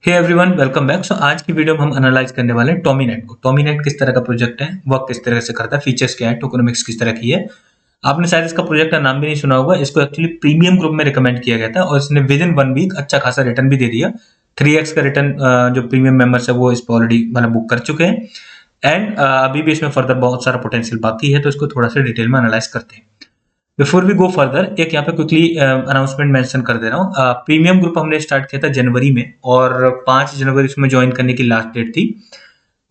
हे everyone, welcome back. So आज की video में हम एनालाइज करने वाले हैं टोमीनेट को। टोमीनेट किस तरह का प्रोजेक्ट है, वर्क किस तरह से करता है, फीचर्स क्या है, टोकेनोमिक्स किस तरह की है। आपने शायद इसका प्रोजेक्ट का नाम भी नहीं सुना होगा। इसको एक्चुअली प्रीमियम ग्रुप में रिकमेंड किया गया था और इसने विद इन 1 वीक अच्छा खासा रिटर्न भी दे दिया। 3x का रिटर्न जो प्रीमियम मेंबर्स है वो इस पर ऑलरेडी मतलब बुक कर चुके हैं। एंड अभी भी इसमें फर्दर बहुत सारा पोटेंशियल बाकी है, तो इसको थोड़ा सा डिटेल में एनालाइज करते हैं। बिफोर वी गो फर्दर, एक यहाँ पे क्विकली अनाउंसमेंट मेंशन कर दे रहा हूँ। प्रीमियम ग्रुप हमने स्टार्ट किया था जनवरी में और 5 जनवरी उसमें ज्वाइन करने की लास्ट डेट थी।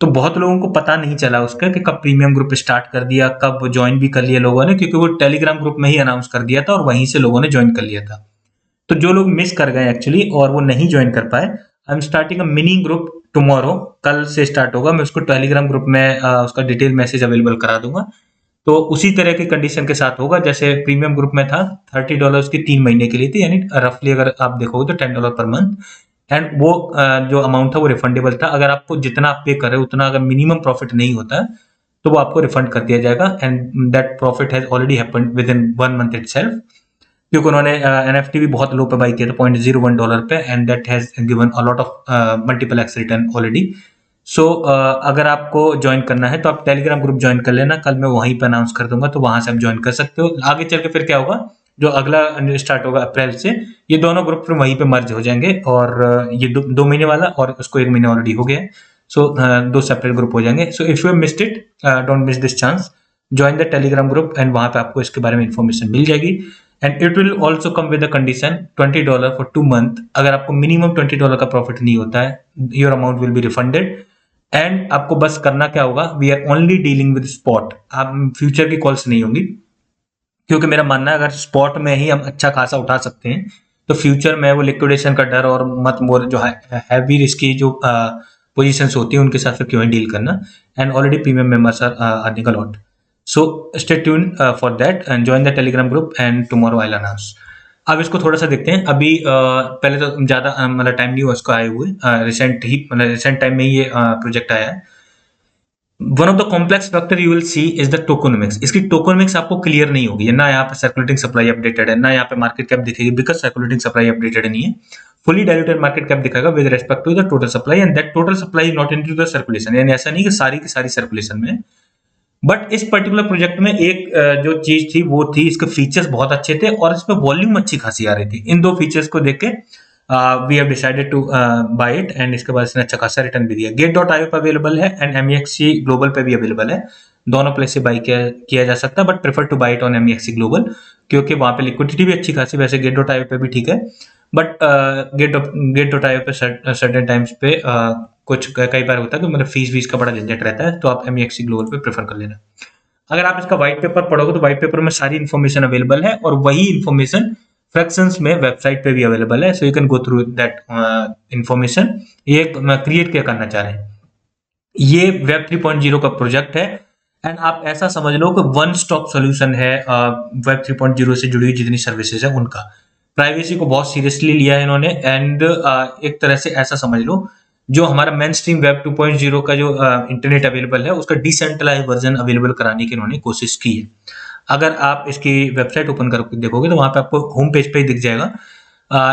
तो बहुत लोगों को पता नहीं चला उसका कि कब प्रीमियम ग्रुप स्टार्ट कर दिया, कब ज्वाइन भी कर लिया लोगों ने, क्योंकि वो टेलीग्राम ग्रुप में ही अनाउंस कर दिया था और वहीं से लोगों ने ज्वाइन कर लिया था। तो जो लोग मिस कर गए एक्चुअली और वो नहीं ज्वाइन कर पाए, I am starting a mini group tomorrow. कल से स्टार्ट होगा। मैं उसको टेलीग्राम ग्रुप में उसका डिटेल मैसेज अवेलेबल करा दूंगा। तो उसी तरह की कंडीशन के साथ होगा जैसे प्रीमियम ग्रुप में था। $30 की 3 महीने के लिए थी, यानी रफली अगर आप देखोगे तो $10 पर मंथ। एंड वो जो अमाउंट था वो रिफंडेबल था। अगर आपको जितना आप पे कर रहे हो उतना अगर मिनिमम प्रॉफिट नहीं होता है तो वो आपको रिफंड कर दिया जाएगा। And that profit has already happened with in 1 month itself, क्योंकि उन्होंने एनएफटी भी बहुत लो पे बाई किया था, $0.01 पे। And that has given a lot of multiple x return already. So अगर आपको ज्वाइन करना है तो आप टेलीग्राम ग्रुप ज्वाइन कर लेना। कल मैं वहीं पे अनाउंस कर दूंगा, तो वहां से आप ज्वाइन कर सकते हो। आगे चल के फिर क्या होगा, जो अगला स्टार्ट होगा अप्रैल से, ये दोनों ग्रुप फिर वहीं पे मर्ज हो जाएंगे। और ये 2 महीने वाला और उसको 1 महीने ऑलरेडी हो गया है। सो 2 सेपरेट ग्रुप हो जाएंगे। So if you missed it, don't miss this chance, join the Telegram group and वहां पे आपको इसके बारे में इंफॉर्मेशन मिल जाएगी। And it will also come with the condition $20 for 2 month. अगर आपको मिनिमम $20 का प्रॉफिट नहीं होता है, your amount will be refunded. And आपको बस करना क्या होगा, we are only dealing with spot. आप फ्यूचर की कॉल्स नहीं होंगी, क्योंकि मेरा मानना है अगर स्पॉट में ही हम अच्छा खासा उठा सकते हैं तो फ्यूचर में वो लिक्विडेशन का डर और मत मोर जो हैवी रिस्की जो पोजीशंस होती है उनके साथ फिर क्यों डील करना। And already premium members are earning a lot. So stay tuned for that and join the Telegram group and tomorrow I will announce. अब इसको थोड़ा सा देखते हैं। अभी पहले तो ज्यादा मतलब टाइम नहीं हुआ इसको आए हुए, रिसेंट टाइम में ये प्रोजेक्ट आया है। One of the complex factor you will see is the tokenomics. इसकी टोकोनोमिक्स आपको क्लियर नहीं होगी, ना यहाँ पे सर्कुलेटिंग सप्लाई अपडेटेड है, ना यहाँ पे मार्केट कैप दिखेगी, बिकॉज सर्कुलेटिंग सप्लाई अपडेटेड नहीं है। फुली डायल्यूटेड मार्केट कैप दिखाएगा with respect to the total supply, and that total supply is not into the circulation. यानी ऐसा नहीं कि सारी की सारी सर्कुलेशन में। बट इस पर्टिकुलर प्रोजेक्ट में एक जो चीज थी वो थी, इसके फीचर्स बहुत अच्छे थे और इसमें वॉल्यूम अच्छी खासी आ रही थी। इन दो फीचर्स को देख के we have decided to buy it. And इसके बाद इसने अच्छा खासा रिटर्न भी दिया। Gate.io पे अवेलेबल है एंड MEXC ग्लोबल पे भी अवेलेबल है। दोनों प्लेस से बाय किया जा सकता है, but prefer to buy it on MEXC global, क्योंकि वहां पे लिक्विडिटी भी अच्छी खासी। वैसे Gate.io पे भी ठीक है, बट Gate.io पे सर्टेन टाइम्स पे कुछ कई बार होता है कि मतलब फीस का बड़ा झंझट रहता है, तो आप MEXC ग्लोबल पे प्रेफर कर लेना। अगर आप इसका व्हाइट पेपर पढ़ोगे तो व्हाइट पेपर में सारी इन्फॉर्मेशन अवेलेबल है और वही इन्फॉर्मेशन फ्रैक्शंस में वेबसाइट पे भी अवेलेबल है। सो you can go through that information. ये क्रिएट क्या करना चाह रहे हैं, ये वेब 3.0 का प्रोजेक्ट है। एंड आप ऐसा समझ लो कि वन स्टॉप सोल्यूशन है वेब 3.0 से जुड़ी हुई जितनी सर्विसेज है उनका। प्राइवेसी को बहुत सीरियसली लिया है इन्होंने। एंड एक तरह से ऐसा समझ लो, जो हमारा मेन स्ट्रीम वेब 2.0 का जो इंटरनेट अवेलेबल है उसका डिसेंट्रलाइज वर्जन अवेलेबल कराने की इन्होंने कोशिश की है। अगर आप इसकी वेबसाइट ओपन करके देखोगे तो वहां पे आपको होम पेज पे ही दिख जाएगा।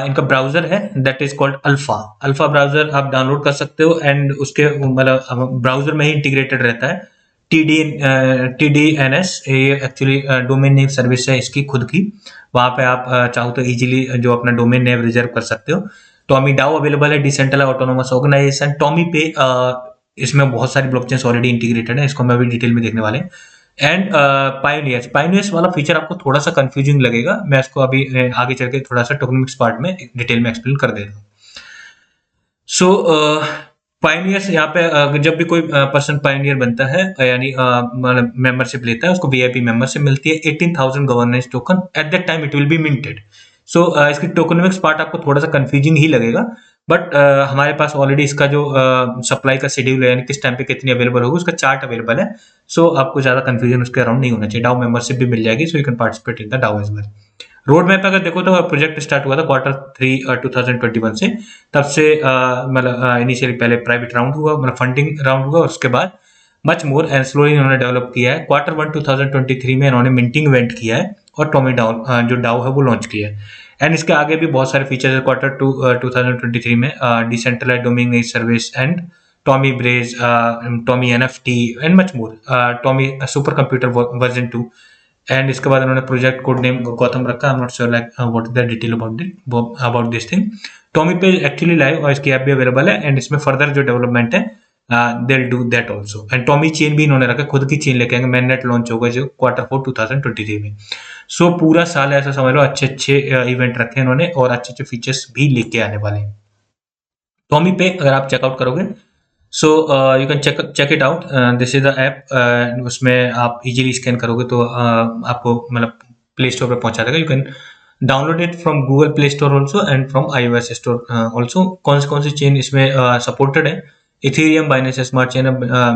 इनका ब्राउजर है that is called alpha browser. आप डाउनलोड कर सकते हो एंड उसके मतलब ब्राउजर में ही इंटीग्रेटेड रहता है। TDNS ये एक्चुअली डोमेन नेम सर्विस है इसकी खुद की। वहां पे आप चाहो तो इजीली जो अपना डोमेन नेम रिजर्व कर सकते हो। टॉमी डाओ अवेलेबल है, डिसेंट्रलाइज्ड ऑटोनोमस ऑर्गेनाइजेशन। टॉमी पे इसमें बहुत सारी ब्लॉकचेन्स ऑलरेडी इंटीग्रेटेड है, इसको हम अभी डिटेल में देखने वाले हैं। एंड पायोनियर्स वाला फीचर आपको थोड़ा सा कंफ्यूजिंग लगेगा। मैं इसको अभी आगे चल के थोड़ा सा टोकेनोमिक्स पार्ट में डिटेल में एक्सप्लेन कर देता हूँ। सो पायोनियर्स यहाँ पे जब भी कोई पर्सन पायोनियर बनता है यानी मतलब मेंबरशिप लेता है, उसको VIP मेंबरशिप मिलती है 18,000 governance token. At that time it will be minted. So इसकी टोकेनोमिक्स पार्ट आपको थोड़ा सा कंफ्यूजिंग ही लगेगा, बट हमारे पास ऑलरेडी इसका जो सप्लाई का शेड्यूल है यानी किस टाइम पे कितनी अवेलेबल होगी उसका चार्ट अवेलेबल है। सो आपको ज्यादा कंफ्यूजन उसके अराउंड नहीं होना चाहिए। डाउ मेंबरशिप भी मिल जाएगी, सो you can participate in the डाउ एज वेल। रोड मैप अगर देखो तो प्रोजेक्ट स्टार्ट हुआ था Q3 2021 से। तब से मतलब इनिशियली पहले प्राइवेट राउंड हुआ, मतलब फंडिंग राउंड हुआ, उसके बाद मच मोर एंड स्लोली इन्होंने डेवलप किया है। Q1 2023 में इन्होंने मिंटिंग इवेंट किया है और टॉमी डाउ जो डाउ है वो लॉन्च किया है। एंड इसके आगे भी बहुत सारे फीचर्स है क्वार्टर 2023 में, decentralised domain service and Tomi ब्रेज, Tomi NFT and much more, Tomi super computer version 2। And इसके बाद उन्होंने प्रोजेक्ट कोड नेम गौतम रखा। I am not sure like what is the detail about this thing. Tomi पे actually live और इसकी app भी available है, एंड इसमें फर्दर जो डेवलपमेंट है they will do that also. And Tommy chain भी इन्होंने रखा, खुद की चेन लेके आएंगे। मैननेट लॉन्च होगा जो क्वार्टर 4 2023 में। सो पूरा साल ऐसा समझ लो अच्छे अच्छे इवेंट रखे इन्होंने और अच्छे अच्छे फीचर्स भी लेके आने वाले हैं टॉमी पे। अगर आप चेकआउट करोगे so you can check it out, this is the app. उसमें आप इजीली स्कैन करोगे तो आपको मतलब प्ले स्टोर पे पहुंचा देगा। You can download it from Google play store also and from iOS store also. कौन सी चेन इसमें सपोर्टेड है? Ethereum, Binance smart chain,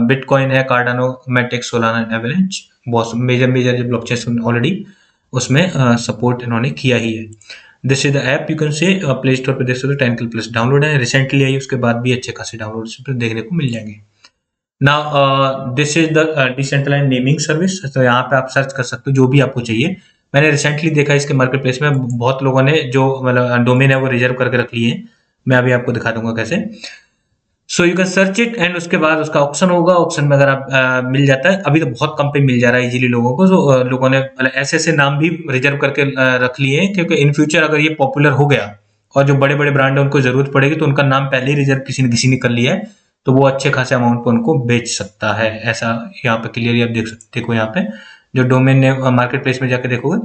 bitcoin है, कार्डानो, मैटिक, सोलाना, एवरेंज, बहुत मेजर जो ब्लॉकचेन ऑलरेडी उसमें सपोर्ट इन्होंने किया ही है। This is the app, you can say play store पे देख सकते हो 10K प्लस डाउनलोड है, रिसेंटली आई, उसके बाद भी अच्छे खासे डाउनलोड देखने को मिल जाएंगे। Now this is the decentralized naming service. तो यहाँ पे आप सर्च कर सकते हो जो भी आपको चाहिए। मैंने रिसेंटली देखा इसके मार्केट प्लेस में बहुत लोगों ने जो मतलब डोमेन है वो रिजर्व करके रख लिए हैं। मैं अभी आपको दिखा दूंगा कैसे। सो you can search it and उसके बाद उसका ऑप्शन होगा। ऑप्शन में अगर आप मिल जाता है, अभी तो बहुत कम पे मिल जा रहा है इजीली लोगों को। तो लोगों ने मतलब ऐसे ऐसे नाम भी रिजर्व करके रख लिए हैं, क्योंकि इन फ्यूचर अगर ये पॉपुलर हो गया और जो बड़े बड़े ब्रांड है उनको जरूरत पड़ेगी तो उनका नाम पहले ही रिजर्व किसी ने कर लिया है, तो वो अच्छे खासे अमाउंट पर उनको बेच सकता है। ऐसा यहाँ पे क्लियरली आप देख सकते, देखो यहाँ पे जो डोमेन ने मार्केट प्लेस में जाके देखोगे,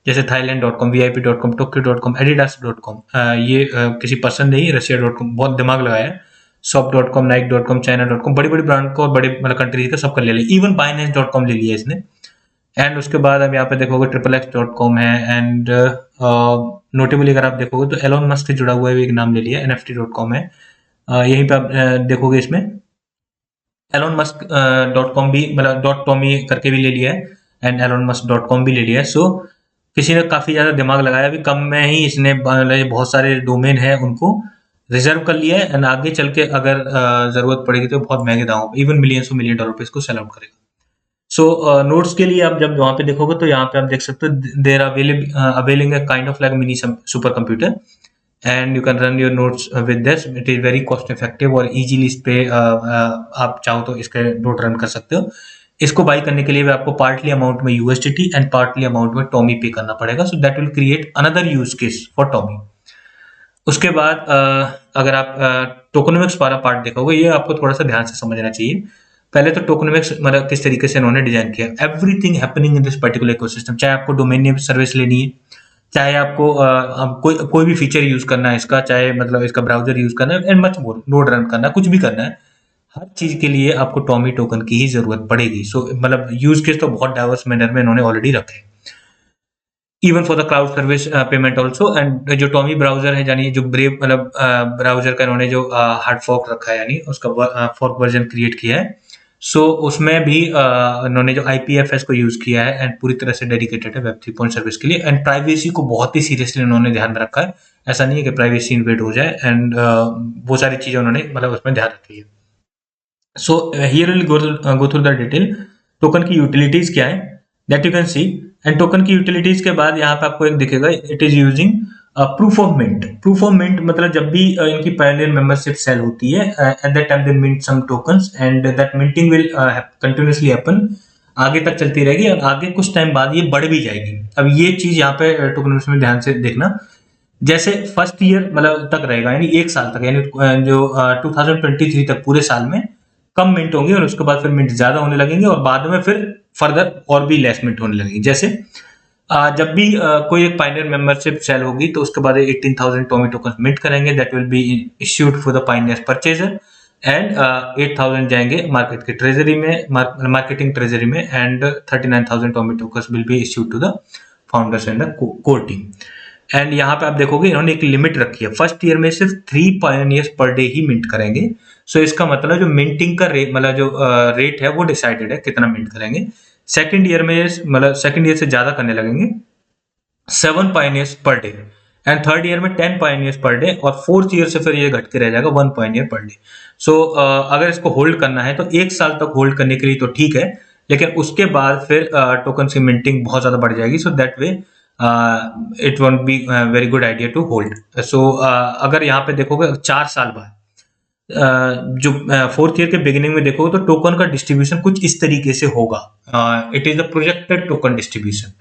जैसे थाईलैंड.com, VIP.com, Tokyo.com, Adidas.com, ये किसी पसंद नहीं, Russia.com बहुत दिमाग लगाया है, shop.com, Nike.com, China.com, बड़ी बड़ी ब्रांड को और बड़े मतलब कंट्रीज का सबका ले लिया, इवन Binance.com ले लिया इसने। एंड उसके बाद अब यहाँ पे देखोगे XXX.com है, एंड नोटेबली अगर आप देखोगे तो एलोन मस्क से जुड़ा हुआ एक नाम ले लिया, NFT.com है। यहीं पे आप देखोगे इसमें एलोन मस्क .com भी मतलब .टॉमी करके भी ले लिया है, एंड एलोन मस्क .com भी ले लिया है। सो किसी ने काफी ज्यादा दिमाग लगाया, अभी कम में ही इसने बहुत सारे डोमेन है उनको रिजर्व कर लिया है, एंड आगे चल के अगर जरूरत पड़ेगी तो बहुत महंगे दामों पे, इवन मिलियंस $1 मिलियन पे इसको सेल आउट करेगा। सो नोट्स के लिए आप जब वहां पे देखोगे तो यहाँ पे आप देख सकते हो they're availing a kind of like mini super computer, and you can run your notes with this. It is very cost effective और इजीली इस पे आप चाहो तो इसके नोट रन कर सकते हो। इसको बाई करने के लिए भी आपको पार्टली अमाउंट में USDT एंड पार्टली अमाउंट में टॉमी पे करना पड़ेगा। So that will create another use case for Tommy. उसके बाद अगर आप टोकनोमिक्स वाला पार्ट देखोगे, ये आपको थोड़ा सा ध्यान से समझना चाहिए। पहले तो टोकनोमिक्स मतलब किस तरीके से इन्होंने डिजाइन किया, everything happening in this particular ecosystem, चाहे आपको डोमेन नेम सर्विस लेनी है, चाहे आपको कोई भी फीचर यूज करना है इसका, चाहे मतलब इसका ब्राउजर यूज करना है, and much more, node run करना है, कुछ भी करना है, हर चीज के लिए आपको टॉमी टोकन की ही जरूरत पड़ेगी। सो मतलब यूज केस तो बहुत डाइवर्स मैनर में इन्होंने ऑलरेडी रखे, even for the cloud service payment also. And जो टॉमी ब्राउजर है, यानी जो ब्रेव मतलब ब्राउजर का इन्होंने जो हार्ड फॉर्क रखा है, यानी उसका फॉर्क वर्जन क्रिएट किया है। सो उसमें भी इन्होंने जो IPFS को यूज किया है एंड पूरी तरह से डेडिकेटेड है Web 3 सर्विस के लिए, एंड प्राइवेसी को बहुत ही सीरियसली उन्होंने ध्यान में रखा है। ऐसा नहीं है कि प्राइवेसी इन्वेड हो जाए, एंड वो सारी चीजें उन्होंने मतलब उसमें ध्यान रखी है। So here will go through the detail. Token की यूटिलिटीज क्या है that you can see, and token की यूटिलिटीज के बाद यहाँ पे आपको एक दिखेगा, it is using proof of mint. Proof of mint मतलब जब भी इनकी पायनियर मेंबरशिप सेल होती है, at that time they mint some tokens and that minting will continuously happen, आगे तक चलती रहेगी और आगे कुछ टाइम बाद ये बढ़ भी जाएगी। अब ये चीज यहाँ पे टोकनोमिक्स में ध्यान से देखना, जैसे फर्स्ट ईयर मतलब तक रहेगा, यानी 1 साल तक, यानी जो 2023 तक पूरे साल में कम मिंट होंगे और उसके बाद फिर मिंट ज्यादा होने लगेंगे और बाद में फिर फर्दर और भी लेस मिंट होने लगेंगे। जैसे जब भी कोई एक पायनियर मेंबरशिप सेल होगी तो उसके बाद 18,000 टॉमी टोकन मिंट करेंगे, that will be issued for the pioneer purchaser, and 8,000 जाएंगे मार्केट की ट्रेजरी में, मार्केटिंग ट्रेजरी में, and 39,000 Tommy token will be issued to the founders and the core team. And यहाँ पे आप देखोगे इन्होंने एक लिमिट रखी है, फर्स्ट ईयर में सिर्फ 3 पायनियर्स पर डे ही मिंट करेंगे। सो इसका मतलब जो मिंटिंग का रेट मतलब जो रेट है वो डिसाइडेड है कितना मिंट करेंगे। सेकंड ईयर में मतलब सेकंड ईयर से ज्यादा करने लगेंगे, 7 pioneers per day, and third year में 10 पायनियर्स पर डे, और फोर्थ ईयर से फिर ये घट के रह जाएगा 1 पायनियर पर डे। सो अगर इसको होल्ड करना है तो 1 साल तक होल्ड करने के लिए तो ठीक है, लेकिन उसके बाद फिर टोकन की मिंटिंग बहुत ज़्यादा बढ़ जाएगी, so that way it won't be very good idea to hold. So अगर यहाँ पे देखोगे 4 साल बाद जो 4th ईयर के बिगिनिंग में देखोगे तो टोकन का डिस्ट्रीब्यूशन कुछ इस तरीके से होगा। It is the projected token distribution.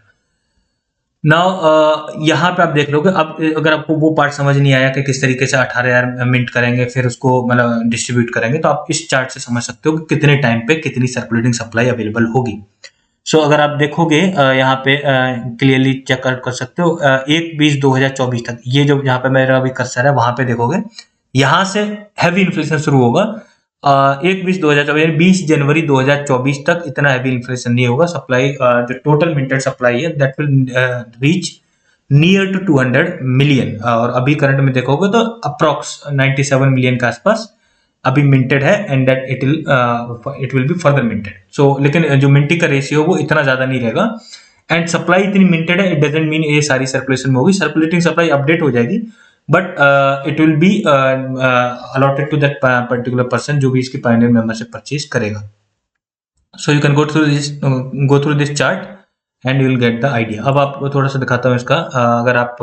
Now यहाँ पे आप देख लोगे। अब अगर आपको वो पार्ट समझ नहीं आया कि किस तरीके से 18,000 मिंट करेंगे फिर उसको मतलब डिस्ट्रीब्यूट करेंगे, तो आप इस चार्ट से समझ सकते हो कि कितने टाइम पे कितनी सर्कुलेटिंग सप्लाई अवेलेबल होगी। सो अगर आप देखोगे यहाँ पे क्लियरली चेक आउट कर सकते हो 1/20/2024 तक, ये जो यहाँ पे मेरा अभी कर्सर है वहां पे देखोगे, यहाँ से हैवी इन्फ्लेशन शुरू होगा 1/20/2024 यानी 20 जनवरी 2024 तक इतना हैवी इन्फ्लेशन नहीं होगा। सप्लाई जो टोटल मिंटेड सप्लाई है that will reach near to 200 million, और अभी करंट में देखोगे तो अप्रॉक्स 97 मिलियन के आसपास अभी मिंटेड है, and that it will be further minted. So लेकिन जो मिंटिंग का रेशियो वो इतना ज्यादा नहीं रहेगा, एंड सप्लाई इतनी मिंटेड है, इट डजंट मीन ये सारी सर्कुलेशन में होगी। सर्कुलेटिंग सप्लाई अपडेट हो जाएगी, but it will be allotted to that particular person जो भी इसकी पायनियर मेंबरशिप परचेज करेगा। So you can go through this chart and you will get the idea. अब आपको थोड़ा सा दिखाता हूँ इसका। अगर आप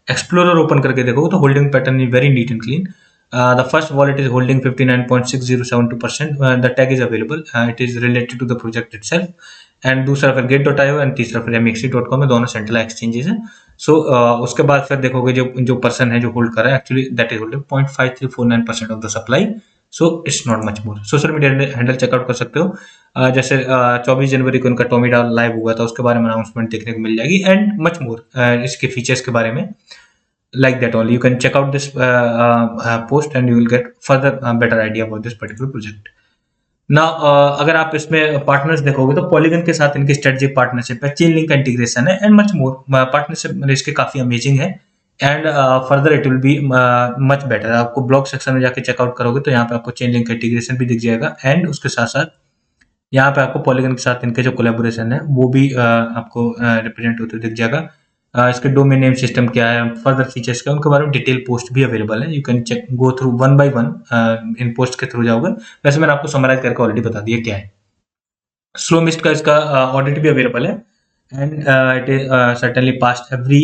एक्सप्लोरर ओपन करके देखोगे तो holding pattern is very neat and clean. The first wallet is holding 59.6072%. The tag is available. It is related to the project itself. And दूसरा फिर Gate.io and तीसरा फिर mxc.com है, दोनों सेंट्रल एक्सचेंजेस हैं। सो उसके बाद फिर देखोगे जो पर्सन है जो होल्ड कर रहा है actually that is holding 0.5349% of the supply. So it's not much more. Social media handle checkout कर सकते हो। जैसे 24 जनवरी को उनका टोमीडा लाइव हुआ था, उसके बारे में अनाउंसमेंट देखने को मिल जाएगी, एंड मच मोर इसके फीचर्स के बारे में। Like that only you can check out this post and you will get further better idea about this particular project. Now अगर आप इसमें पार्टनर्स देखोगे तो पॉलीगन के साथ इनकी स्ट्रेटेजिक पार्टनरशिप है, चेन लिंक इंटीग्रेशन है, एंड मच मोर। पार्टनरशिप इसके काफी अमेजिंग है, and further it will be much better. आपको ब्लॉग सेक्शन में जाके चेकआउट करोगे तो यहाँ पे आपको चेन लिंक इंटीग्रेशन भी दिख जाएगा, एंड उसके साथ साथ यहाँ पे आपको पॉलीगन के साथ इनके जो कोलैबोरेशन है वो भी आपको रिप्रेजेंट होते दिख जाएगा। इसके डोमेन नेम सिस्टम क्या है, फर्दर फीचर्स क्या है, उनके बारे में डिटेल पोस्ट भी अवेलेबल है। You can check go through one by one, इन पोस्ट के थ्रू जाओगे। वैसे मैंने आपको समराइज करके ऑलरेडी बता दिया क्या है। स्लो मिस्ट का इसका ऑडिट भी अवेलेबल है, and it is certainly pass every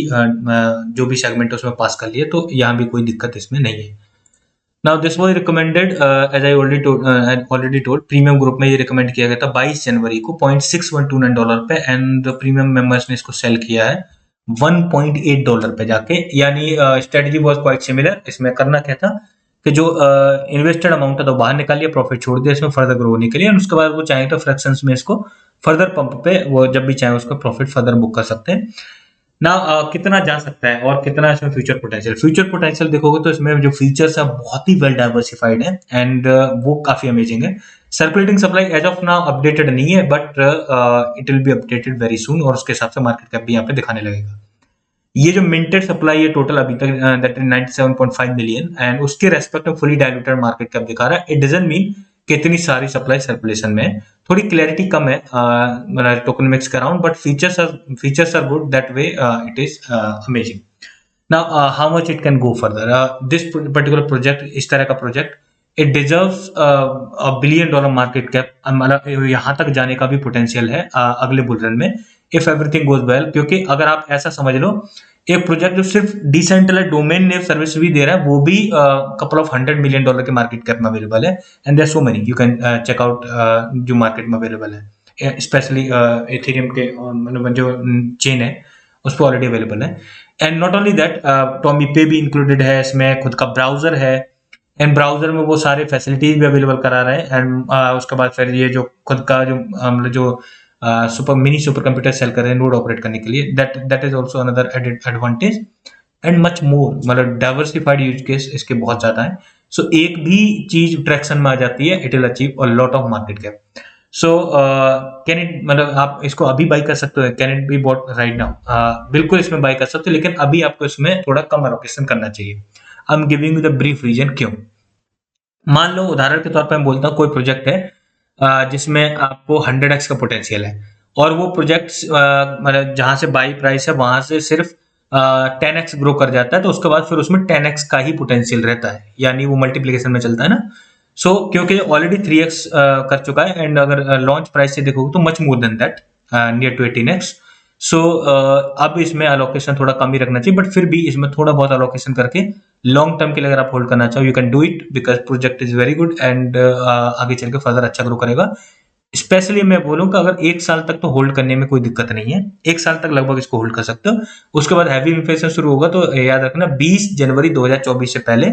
जो भी सेगमेंट उसमें पास कर लिए, तो यहाँ भी कोई दिक्कत इसमें नहीं है। Now this was recommended as I already told, premium group में ये रिकमेंड किया गया था 22 जनवरी को $0.6129 पे, एंड प्रीमियम मेंबर्स ने इसको सेल किया है $1.8 पे जाके। यानी स्ट्रेटजी वाज क्वाइट सिमिलर। इसमें करना क्या था कि जो इन्वेस्टेड अमाउंट था तो बाहर निकालिए, प्रॉफिट छोड़ दिया इसमें फर्दर ग्रो होने के लिए, और उसके बाद वो चाहे तो फ्रैक्शंस में इसको फर्दर पंप पे वो जब भी चाहे उसको प्रॉफिट फर्दर बुक कर सकते हैं ना। कितना जा सकता है और कितना इसमें फ्यूचर पोटेंशियल देखोगे तो इसमें जो फीचर्स है बहुत ही वेल डाइवर्सिफाइड है, एंड वो काफी अमेजिंग है। Circulating supply as of now updated नहीं है, but it will be updated very soon, और उसके हिसाब से मार्केट कैप भी यहाँ पे दिखाने लगेगा। ये जो मिंटेड सप्लाई है टोटल अभी तक दैट इज 97.5 मिलियन, एंड उसके रेस्पेक्ट में फुली डाइल्यूटेड मार्केट कैप दिखा रहा है। इट डजंट मीन कितनी सारी सप्लाई सर्कुलेशन में है, थोड़ी क्लैरिटी कम है टोकनमिक्स के around, but features are good, that way it is amazing. Now how much it can go further, this particular project, इस तरह का project, it deserves $1 billion market cap. मतलब यहाँ तक जाने का भी पोटेंशियल है अगले बुल रन में, इफ एवरीथिंग गोज वेल। क्योंकि अगर आप ऐसा समझ लो, एक प्रोजेक्ट जो सिर्फ डिसेंट्रलाइज्ड डोमेन नेम सर्विस भी दे रहा है, वो भी कपल ऑफ $100 मिलियन के मार्केट कैप में अवेलेबल है, and there so many. You can check out जो मार्केट में अवेलेबल है, स्पेशली एथेरियम के मतलब जो चेन है उस पर ऑलरेडी अवेलेबल है। And not only that, Tommy पे भी इंक्लूडेड है इसमें, खुद का ब्राउजर है, एंड ब्राउजर में वो सारे फैसिलिटीज भी अवेलेबल करा रहे हैं, एंड उसके बाद फिर ये जो खुद का जो मिनी सुपर कंप्यूटर सेल कर रहे हैं नोड ऑपरेट करने के लिए, that is also another added advantage, and much more. मतलब डाइवर्सिफाइड यूज केस इसके बहुत ज्यादा है। सो एक भी चीज ट्रैक्शन में आ जाती है, it will achieve a lot of market cap. So can it, मतलब आप इसको अभी बाई कर सकते हो, can it be bought right now? बिल्कुल इसमें बाई कर सकते हो, लेकिन अभी आपको इसमें थोड़ा कम एलोकेशन करना चाहिए। I am giving you the brief reason क्यों। मान लो उदाहरण के तौर पर मैं बोलता हूँ, कोई प्रोजेक्ट है जिसमें आपको 100x का पोटेंशियल है, और वो प्रोजेक्ट मतलब जहां से बाई प्राइस है वहां से सिर्फ 10x ग्रो कर जाता है, तो उसके बाद फिर उसमें 10x का ही पोटेंशियल रहता है, यानी वो मल्टीप्लिकेशन में चलता है ना। सो क्योंकि ऑलरेडी 3x कर चुका है एंड अगर लॉन्च प्राइस से देखोगे तो much more than that, near to 18x। So अब इसमें अलोकेशन थोड़ा कम ही रखना चाहिए, बट फिर भी इसमें थोड़ा बहुत अलोकेशन करके लॉन्ग टर्म के लिए अगर आप होल्ड करना चाहो you can do it, because project is very good and आगे चल के फर्दर अच्छा ग्रो करेगा। स्पेशली मैं बोलूँ कि अगर 1 साल तक तो होल्ड करने में कोई दिक्कत नहीं है, 1 साल तक लगभग इसको होल्ड कर सकते हो। उसके बाद हैवी इन्फ्लेशन शुरू होगा तो याद रखना 20 जनवरी 2024 से पहले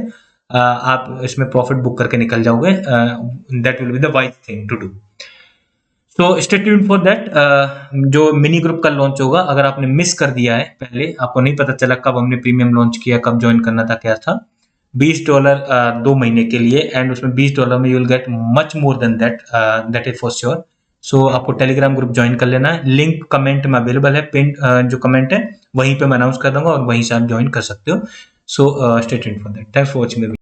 आप इसमें प्रॉफिट बुक करके निकल जाओगे। That will be the wise thing to do. So stay tuned for that. जो मिनी ग्रुप का लॉन्च होगा, अगर आपने मिस कर दिया है, पहले आपको नहीं पता चला कब हमने प्रीमियम लॉन्च किया, कब ज्वाइन करना था, क्या था, $20 2 महीने के लिए एंड उसमें $20 में you will get much more than that, that is for sure. So आपको टेलीग्राम ग्रुप ज्वाइन कर लेना है, लिंक कमेंट में अवेलेबल है, पिन जो कमेंट है वहीं पे मैं अनाउंस कर दूंगा और वहीं से आप ज्वाइन कर सकते हो। सो stay tuned for that. Thanks for watching.